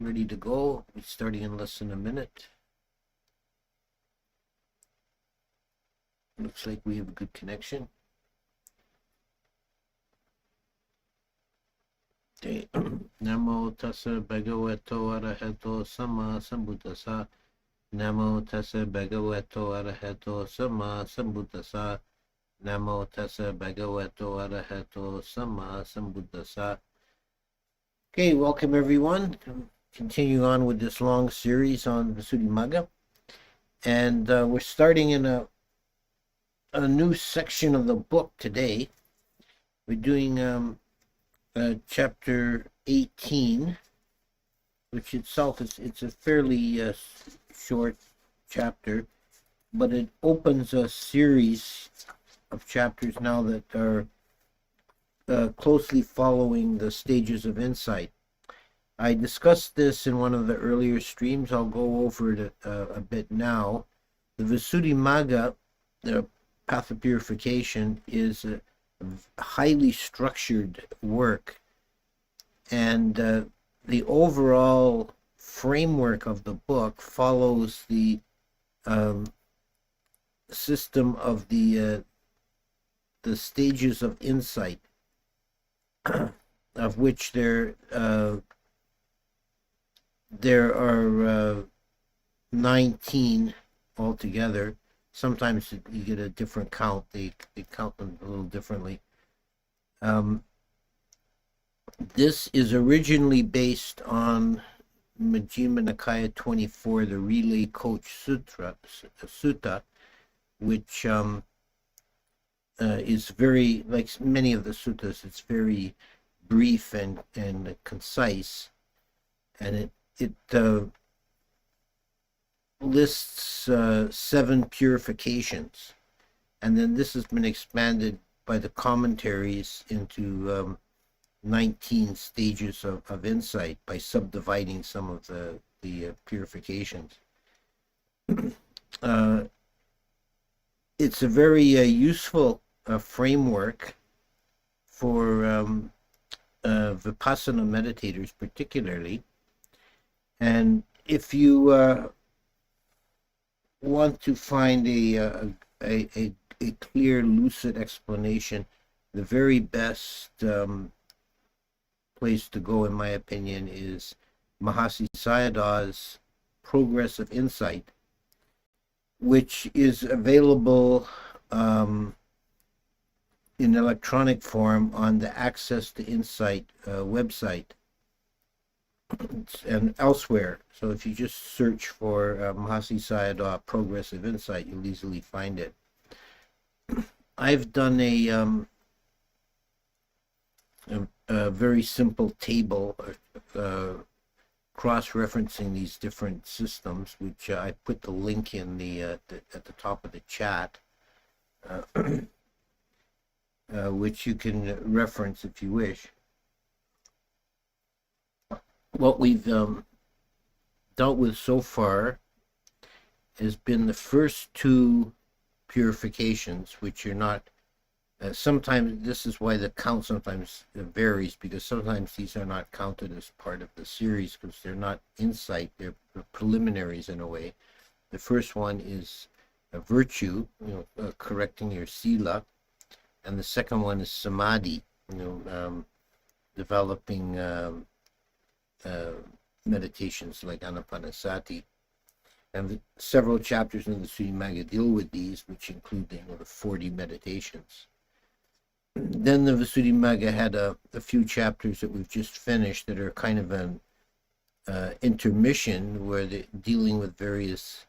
ready to go. We're starting in less than a minute. Looks like we have a good connection. Okay. Namo tassa bhagavato arahato sama sambuddhassa. Namo tassa bhagavato arahato sama sambuddhassa. Namo tassa bhagavato arahato sama sambuddhassa. Okay, welcome everyone. Continue on with this long series on Vissudhimagga. And we're starting in a new section of the book today. We're doing chapter 18, which itself it's a fairly short chapter, but it opens a series of chapters now that are closely following the stages of insight. I discussed this in one of the earlier streams. I'll go over it a bit now. The Vissudhimagga, the path of purification, is a highly structured work, and the overall framework of the book follows the system of the stages of insight, of which there are 19 altogether. Sometimes you get a different count. They count them a little differently. This is originally based on Majjhima Nikaya 24, the Relay Coach Sutta, which is very, like many of the suttas, it's very brief and concise, and it lists 7 purifications, and then this has been expanded by the commentaries into 19 stages of insight by subdividing some of the purifications. It's a very useful framework for Vipassana meditators particularly, and if you want to find a clear, lucid explanation, the very best place to go, in my opinion, is Mahasi Sayadaw's Progress of Insight, which is available in electronic form on the Access to Insight website and elsewhere. So if you just search for Mahasi Sayadaw Progress of Insight, you'll easily find it. I've done a very simple table cross-referencing these different systems, which I put the link in at the top of the chat, which you can reference if you wish. What we've dealt with so far has been the first 2 purifications, which are not sometimes, this is why the count sometimes varies, because sometimes these are not counted as part of the series because they're not insight, they're preliminaries in a way. The first one is a virtue, correcting your sila, and the second one is samadhi, developing meditations like anapanasati. And several chapters in the Vissudhimagga deal with these, which include the 40 meditations. Then the Vissudhimagga had a few chapters that we've just finished that are kind of an intermission, where they're dealing with various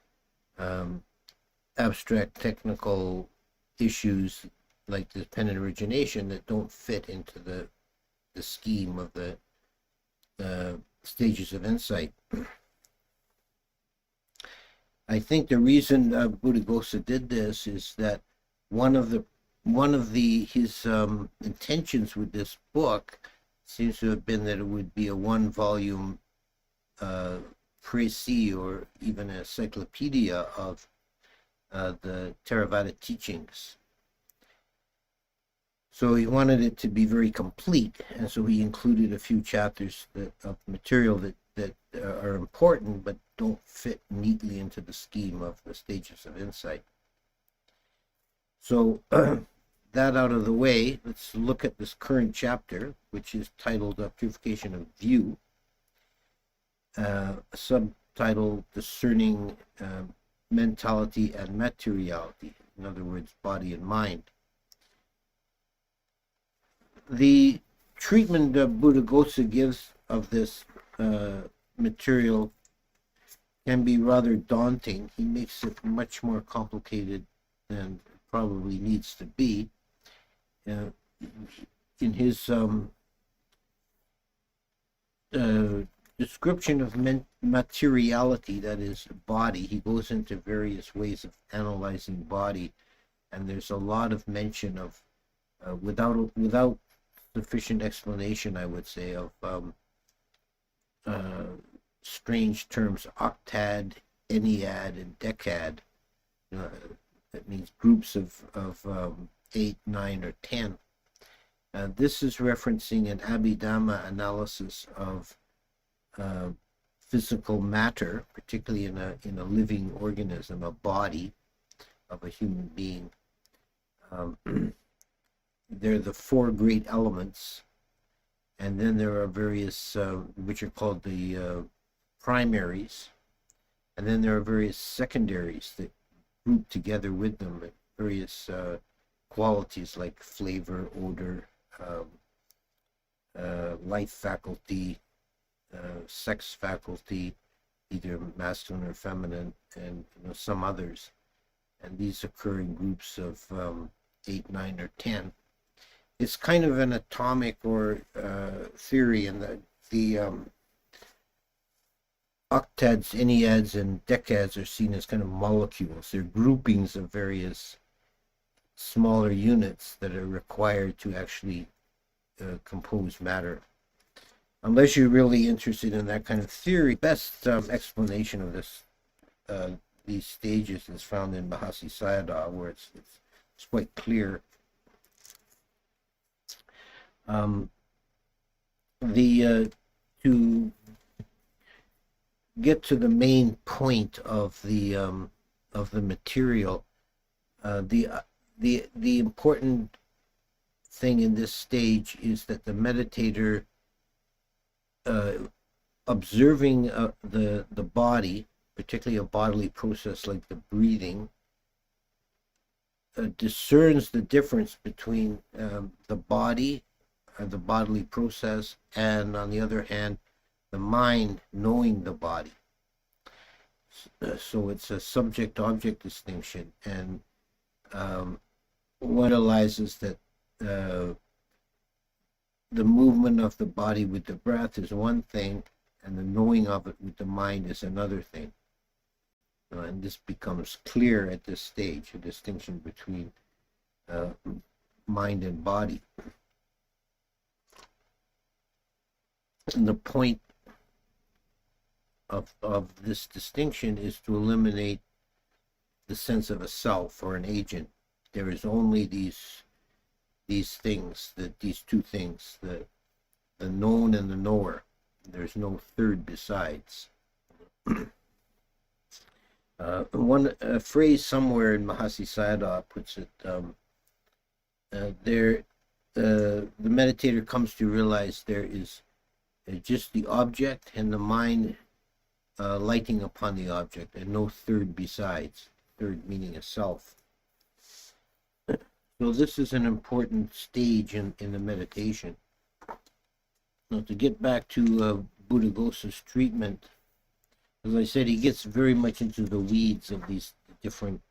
abstract technical issues like the dependent origination that don't fit into the scheme of the stages of insight. I think the reason Buddhaghosa did this is that one of his intentions with this book seems to have been that it would be a 1-volume précis, or even a encyclopedia of the Theravada teachings. So he wanted it to be very complete, and so he included a few chapters of material that are important but don't fit neatly into the scheme of the stages of insight. So that out of the way, let's look at this current chapter, which is titled Purification of View, subtitle Discerning Mentality and Materiality, in other words, body and mind. The treatment Buddhaghosa gives of this material can be rather daunting. He makes it much more complicated than it probably needs to be. In his description of materiality, that is body, he goes into various ways of analyzing body, and there's a lot of mention of without sufficient explanation, I would say, of strange terms: octad, ennead, and decad. That means groups of 8, 9, or 10. This is referencing an Abhidhamma analysis of physical matter, particularly in a living organism, a body of a human being. There are the 4 great elements, and then there are various, which are called the primaries, and then there are various secondaries that group together with them, various qualities like flavor, odor, life faculty, sex faculty, either masculine or feminine, and some others. And these occur in groups of 8, 9, or 10. It's kind of an atomic or theory, in that the octads, enneads, and decads are seen as kind of molecules. They're groupings of various smaller units that are required to actually compose matter. Unless you're really interested in that kind of theory, best explanation of this these stages is found in Mahasi Sayadaw, where it's quite clear. To get to the main point of the material, the important thing in this stage is that the meditator, observing the body, particularly a bodily process like the breathing, discerns the difference between the body, the bodily process, and on the other hand, the mind knowing the body. So it's a subject-object distinction, and one realizes that the movement of the body with the breath is one thing, and the knowing of it with the mind is another thing. And this becomes clear at this stage, a distinction between mind and body. And the point of this distinction is to eliminate the sense of a self or an agent. There is only these things, these two things, the known and the knower. There's no third besides. One phrase somewhere in Mahasi Sayadaw puts it, the meditator comes to realize there is just the object and the mind lighting upon the object, and no third besides, third meaning a self. So this is an important stage in the meditation. Now, to get back to Buddhaghosa's treatment, as I said, he gets very much into the weeds of these different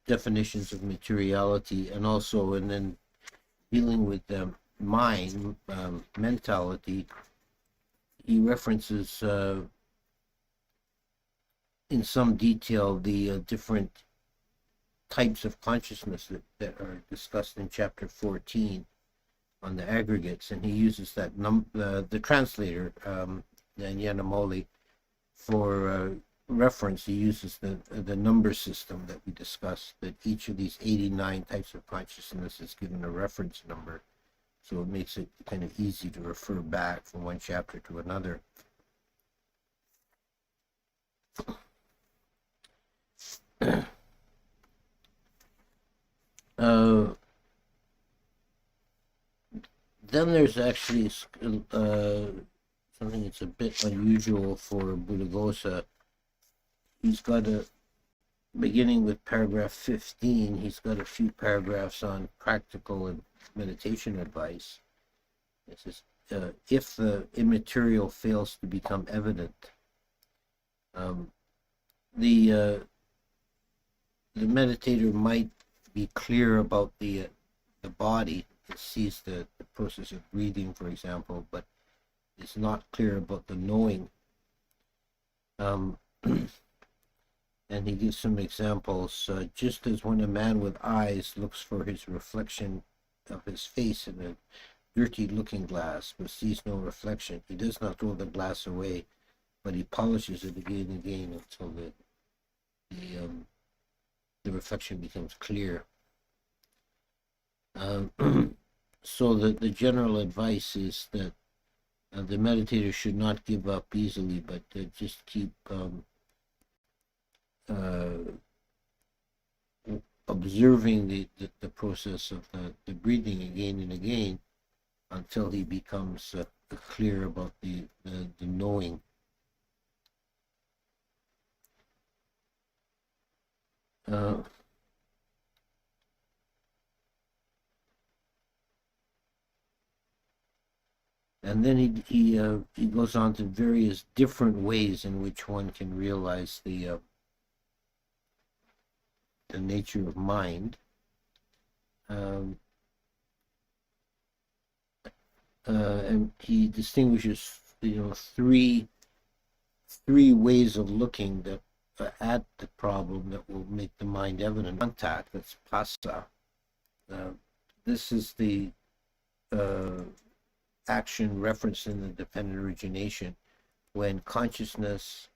definitions of materiality, and then dealing with mind, mentality. He references in some detail the different types of consciousness that are discussed in chapter 14 on the aggregates, and he uses that the translator, Yanamoli, for reference. He uses the number system that we discussed, that each of these 89 types of consciousness is given a reference number. So it makes it kind of easy to refer back from one chapter to another. Then there's actually something that's a bit unusual for Buddhaghosa. He's got beginning with paragraph 15, he's got a few paragraphs on practical and meditation advice. It says, if the immaterial fails to become evident, the meditator might be clear about the body. It sees the process of breathing, for example, but is not clear about the knowing. And he gives some examples. Just as when a man with eyes looks for his reflection of his face in a dirty looking glass, but sees no reflection, he does not throw the glass away, but he polishes it again and again until the reflection becomes clear. So the general advice is that the meditator should not give up easily, but just keep observing the process of the breathing again and again until he becomes clear about the knowing. And then he goes on to various different ways in which one can realize the nature of mind. And he distinguishes, three ways of looking that at the problem that will make the mind evident. Contact, that's passa. This is the action referenced in the dependent origination, when consciousness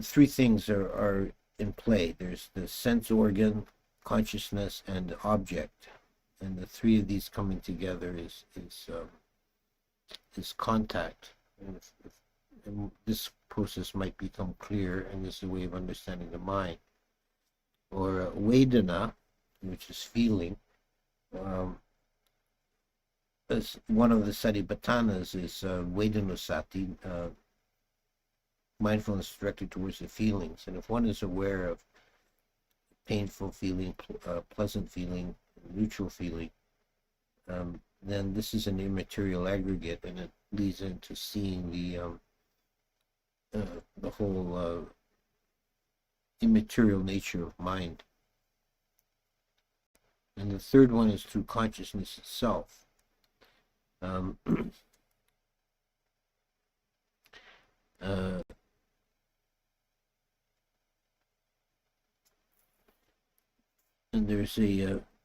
three things are in play. There's the sense organ, consciousness, and the object, and the three of these coming together is contact. And this process might become clear, and this is a way of understanding the mind. Or Vedana, which is feeling. As one of the Satipatthanas is Vedanusati, mindfulness directed towards the feelings. And if one is aware of painful feeling, pleasant feeling, neutral feeling, then this is an immaterial aggregate, and it leads into seeing the whole immaterial nature of mind. And the third one is through consciousness itself. And there's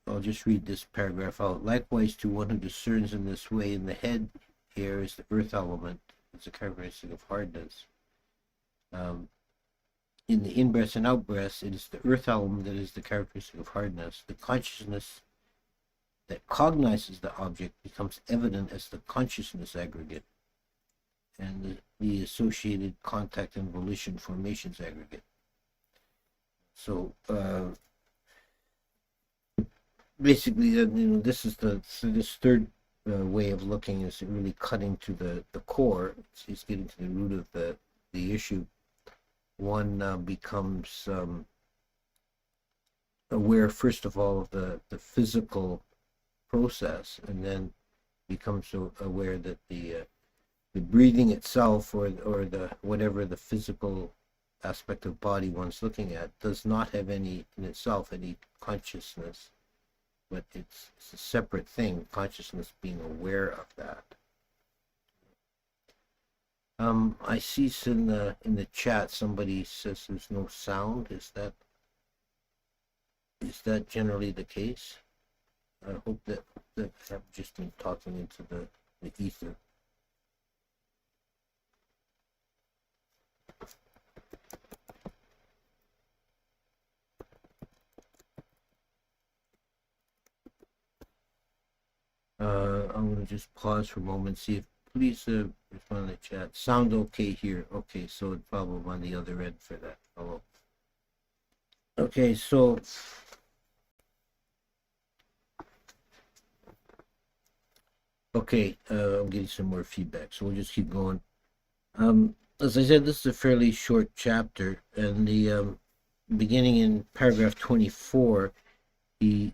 I'll just read this paragraph out. Likewise, to one who discerns in this way, in the head here is the earth element. It's a characteristic of hardness. In the in-breaths and out-breaths, it is the earth element that is the characteristic of hardness. The consciousness that cognizes the object becomes evident as the consciousness aggregate, and the associated contact and volition formations aggregate. So basically, this is this third way of looking is really cutting to the core. It's getting to the root of the issue. One becomes aware, first of all, of the physical process, and then becomes aware that the breathing itself, or the whatever the physical aspect of body one's looking at, does not have any in itself any consciousness, but it's a separate thing. Consciousness being aware of that. I see in the chat somebody says there's no sound. Is that generally the case? I hope that I've just been talking into the ether. I'm going to just pause for a moment, see if, please respond in the chat. Sound okay here? Okay, so it's probably on the other end for that. Hello. Okay, so okay, I'm getting some more feedback, so we'll just keep going. As I said, this is a fairly short chapter, and the beginning in paragraph 24, he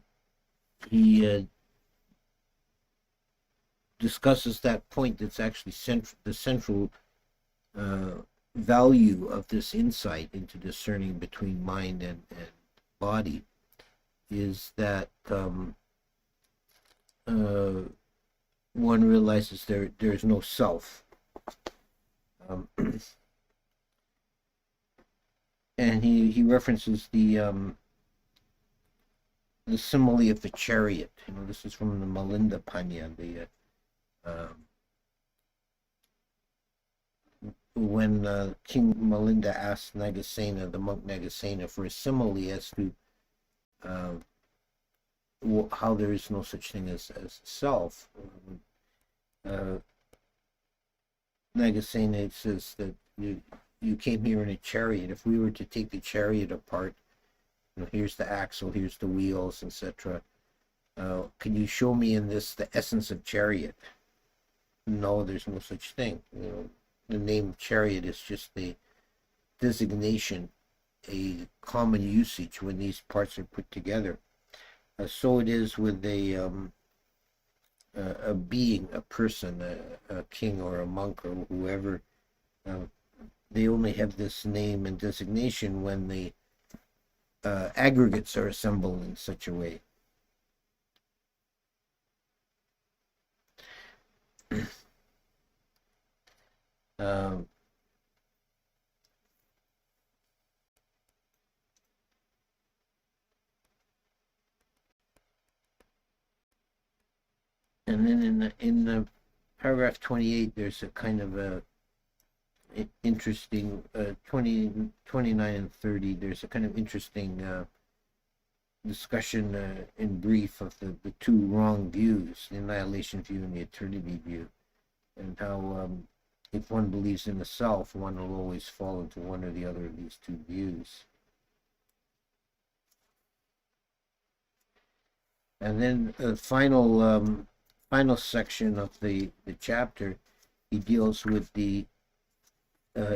discusses that point that's actually the central value of this insight into discerning between mind and body, is that one realizes there's no self. And he references the simile of the chariot. You know, this is from the Malinda Panya, when King Malinda asked Nagasena, the monk Nagasena, for a simile as to how there is no such thing as self. Nagasena says that you came here in a chariot. If we were to take the chariot apart, you know, here's the axle, here's the wheels, etc. Can you show me in this the essence of chariot? No, there's no such thing. You know, the name chariot is just a designation, a common usage when these parts are put together. So it is with a being, a person, a king or a monk or whoever. They only have this name and designation when the aggregates are assembled in such a way. And then in the paragraph 28, there's a kind of a interesting 29 and 30. There's a kind of interesting discussion in brief of the two wrong views, the annihilation view and the eternity view, and how if one believes in the self, one will always fall into one or the other of these two views. And then the final section of the chapter, he deals with the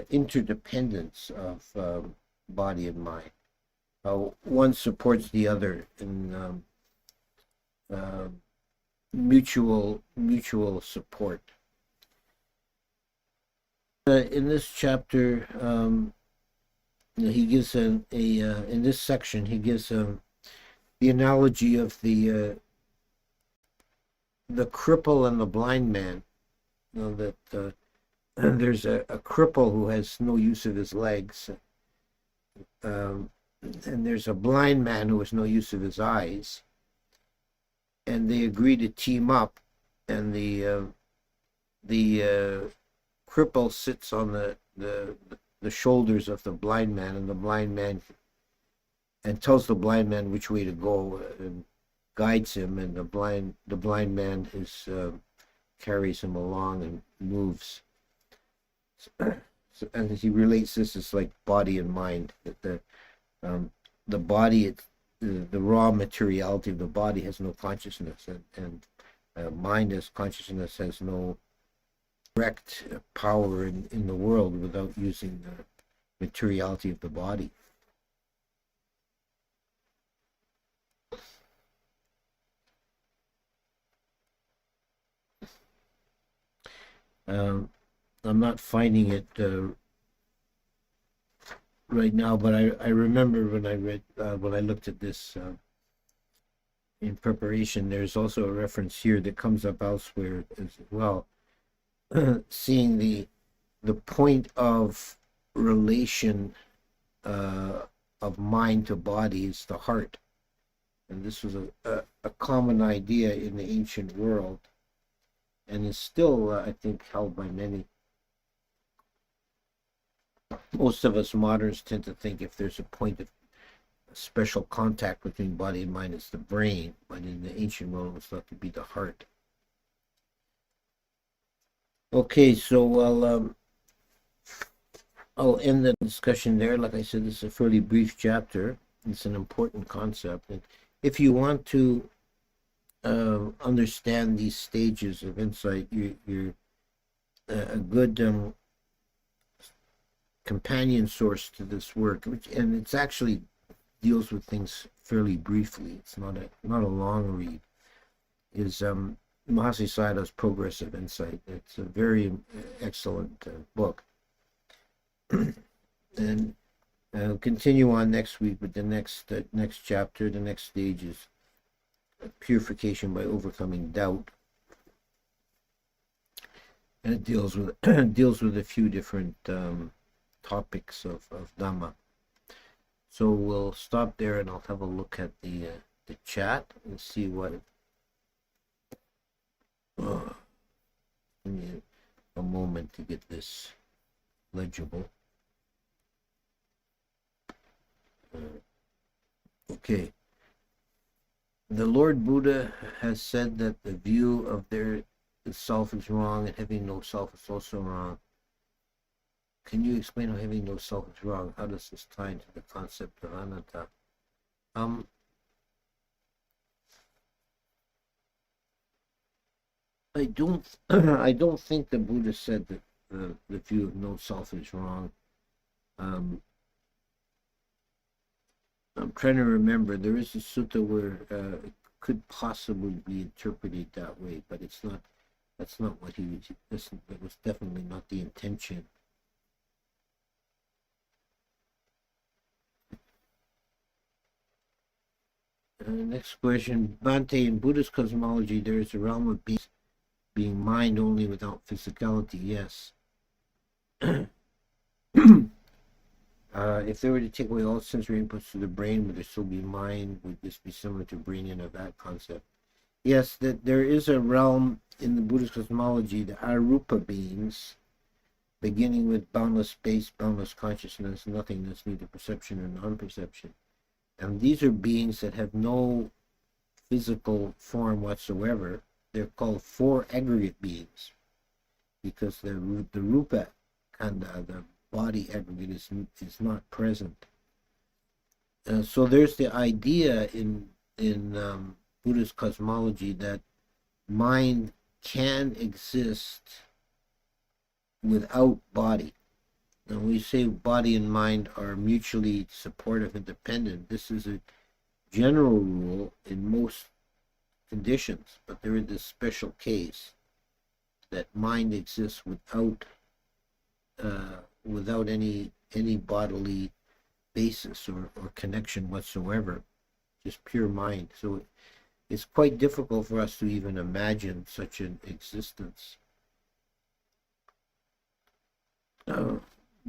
interdependence of body and mind. How one supports the other in mutual support. In this chapter, he gives in this section he gives the analogy of the cripple and the blind man. You know, that there's a cripple who has no use of his legs, and there's a blind man who has no use of his eyes, and they agree to team up, and the cripple sits on the shoulders of the blind man, and the blind man and tells the blind man which way to go and guides him, and the blind man carries him along and moves. And he relates this as like body and mind, that the body, the raw materiality of the body has no consciousness, and mind as consciousness has no direct power in the world without using the materiality of the body. I'm not finding it right now, but I remember when I read when I looked at this in preparation. There's also a reference here that comes up elsewhere as well, seeing the point of relation of mind to body is the heart, and this was a common idea in the ancient world, and is still I think held by many. Most of us moderns tend to think if there's a point of special contact between body and mind, it's the brain, but in the ancient world it was thought to be the heart. Okay, so I'll end the discussion there. Like I said, this is a fairly brief chapter. It's an important concept, and if you want to understand these stages of insight, you're a good companion source to this work, and it's actually deals with things fairly briefly. It's not a long read. Is Mahasi Sayadaw's Progressive Insight. It's a very excellent book. And I'll continue on next week with the next chapter. The next stage is purification by overcoming doubt, and it deals with a few different topics of Dhamma. So we'll stop there, and I'll have a look at the chat and see what. Give me a moment to get this legible. Okay. The Lord Buddha has said that the view of their self is wrong, and having no self is also wrong. Can you explain how having no self is wrong? How does this tie into the concept of anatta? I don't think the Buddha said that the view of no self is wrong. I'm trying to remember. There is a sutta where it could possibly be interpreted that way, but it's not. That's not what he was. That was definitely not the intention. Next question, Bhante. In Buddhist cosmology, there is a realm of being mind only without physicality. Yes. If they were to take away all sensory inputs to the brain, would there still be mind? Would this be similar to brain in a vat concept? Yes, that there is a realm in the Buddhist cosmology, the arupa beings, beginning with boundless space, boundless consciousness, nothingness, neither perception or non-perception. And these are beings that have no physical form whatsoever. They're called four aggregate beings because the rupa kanda, the body aggregate, is not present. So there's the idea in Buddhist cosmology that mind can exist without body. And we say body and mind are mutually supportive and dependent. This is a general rule in most conditions, but there is this special case that mind exists without any bodily basis or connection whatsoever, just pure mind. So it's quite difficult for us to even imagine such an existence.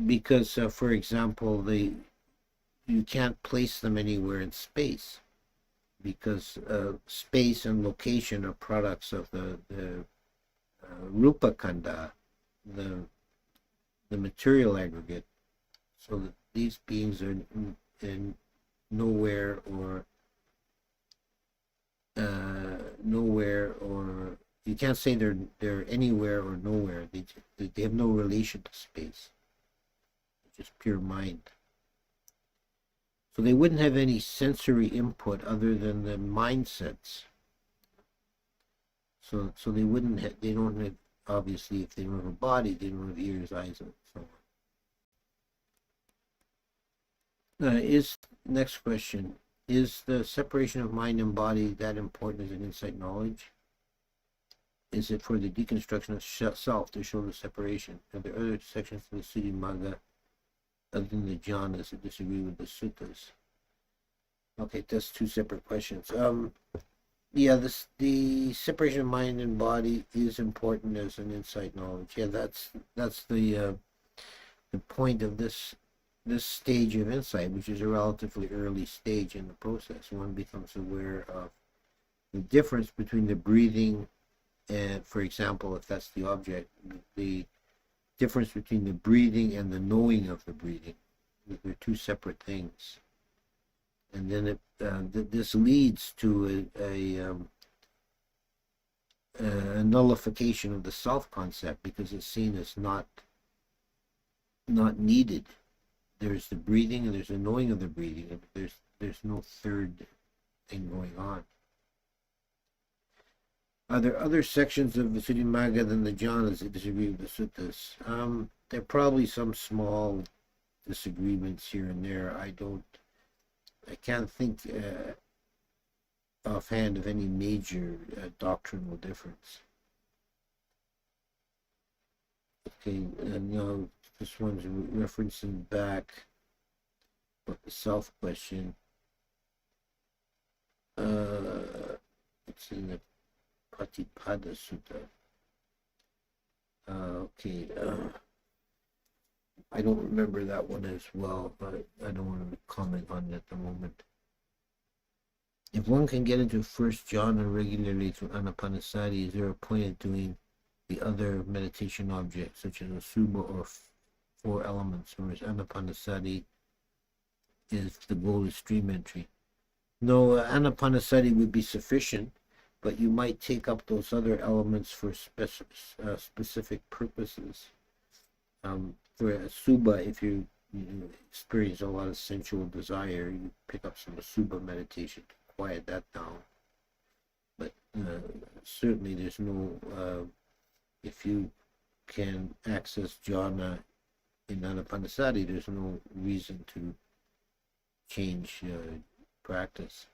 Because, for example, you can't place them anywhere in space, because space and location are products of the rupa kanda, the material aggregate. So that these beings are in nowhere or you can't say they're anywhere or nowhere. They have no relation to space. It's just pure mind. So they wouldn't have any sensory input other than the mindsets. So they wouldn't have, they don't have, obviously, if they don't have a body, they don't have ears, eyes, and so on. Next question, is the separation of mind and body that important as an insight knowledge? Is it for the deconstruction of self to show the separation? Are there other sections of the Vissudhimagga other than the jhanas that disagree with the suttas? Okay, that's two separate questions. Yeah, the separation of mind and body is important as an insight knowledge. Yeah, that's the point of this stage of insight, which is a relatively early stage in the process. One becomes aware of the difference between the breathing and, for example, if that's the object, the difference between the breathing and the knowing of the breathing. They're two separate things. And then this leads to a nullification of the self concept because it's seen as not needed. There's the breathing and there's the knowing of the breathing. There's no third thing going on. Are there other sections of Vissudhimagga than the jhanas that disagree with the suttas? There are probably some small disagreements here and there. I can't think offhand of any major doctrinal difference. Okay, and now this one's referencing back about the self question. It's in the Patipada Sutta. Okay, I don't remember that one as well, but I don't want to comment on it at the moment. If one can get into first jhana regularly through anapanasati, is there a point in doing the other meditation objects, such as a subha or four elements, or is anapanasati is the goal of stream entry? No, anapanasati would be sufficient, but you might take up those other elements for specific purposes. For a subha, if you experience a lot of sensual desire, you pick up some subha meditation to quiet that down. But certainly there's no, if you can access jhana in anapanasati, there's no reason to change practice.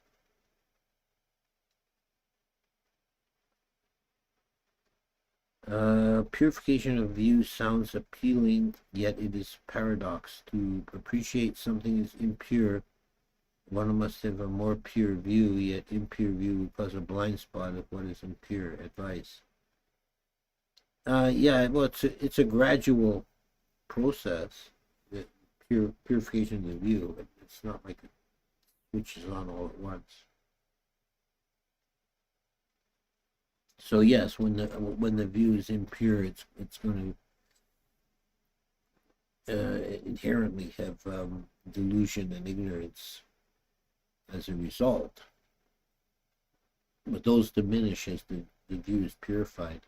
Purification of view sounds appealing, yet it is paradox. To appreciate something is impure, one must have a more pure view, yet impure view would cause a blind spot of what is impure. Advice. Yeah, well, it's a gradual process. The purification of the view. It's not like it switches on all at once. So yes, when the view is impure, it's going to inherently have delusion and ignorance as a result. But those diminish as the view is purified.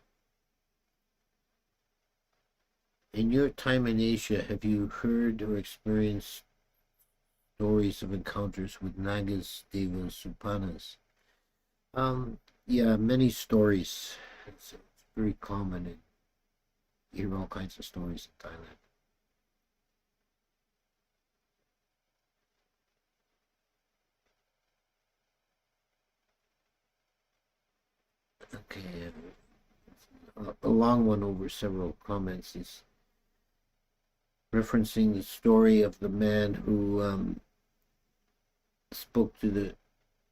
In your time in Asia, have you heard or experienced stories of encounters with Nagas, Devas, Supanas? Yeah, many stories. It's very common, and you hear all kinds of stories in Thailand. Okay, a long one over several comments is referencing the story of the man who spoke to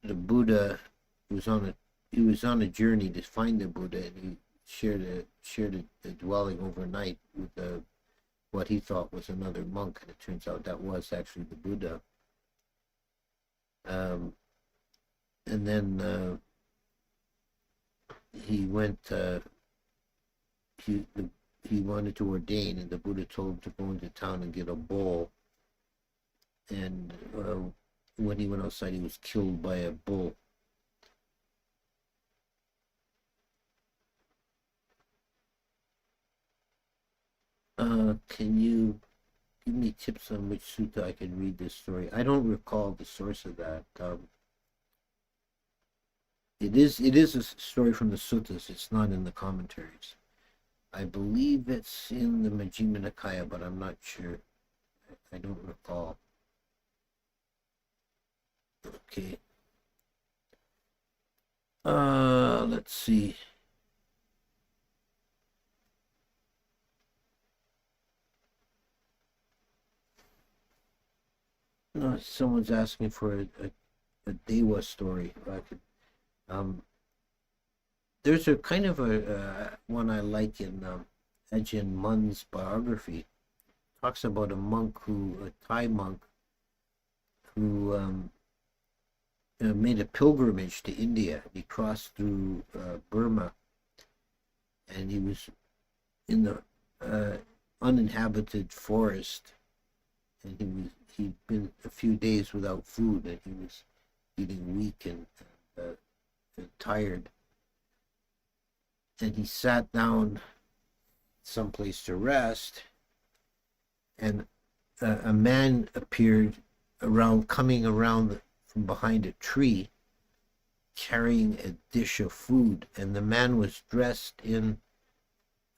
the Buddha. He was on a journey to find the Buddha, and he shared a dwelling overnight with what he thought was another monk, and it turns out that was actually the Buddha. And then he went. He wanted to ordain, and the Buddha told him to go into town and get a bowl. And when he went outside, he was killed by a bull. Can you give me tips on which sutta I can read this story? I don't recall the source of that. It is a story from the suttas. It's not in the commentaries. I believe it's in the Majjhima Nikaya, but I'm not sure. I don't recall. Okay. Let's see. No, someone's asking for a Dewa story. I could, there's a kind of a one I like in Ajahn Mun's biography. It talks about a Thai monk, who made a pilgrimage to India. He crossed through Burma, and he was in the uninhabited forest, and he'd been a few days without food, and he was feeling weak and tired. and he sat down someplace to rest, and a man appeared coming around from behind a tree, carrying a dish of food, and the man was dressed in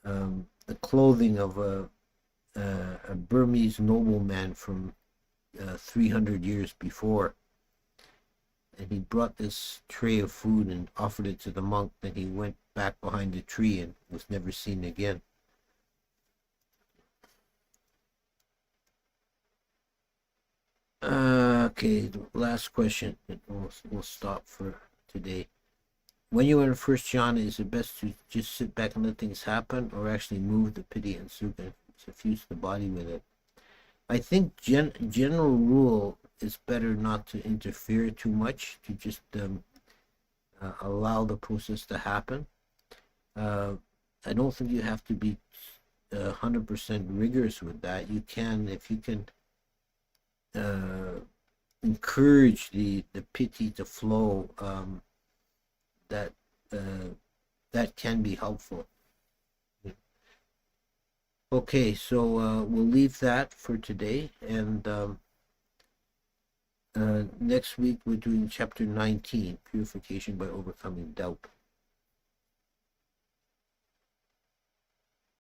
the clothing of a Burmese nobleman from 300 years before. And he brought this tray of food and offered it to the monk. Then he went back behind the tree and was never seen again. Okay, last question. We'll stop for today. When you are in first jhana, is it best to just sit back and let things happen, or actually move the piti and sukha and suffuse the body with it? I think general rule is better not to interfere too much, to just allow the process to happen. I don't think you have to be 100% rigorous with that. You can, if you can encourage the piti to flow, that can be helpful. Okay, so we'll leave that for today, and next week we're doing chapter 19, Purification by Overcoming Doubt.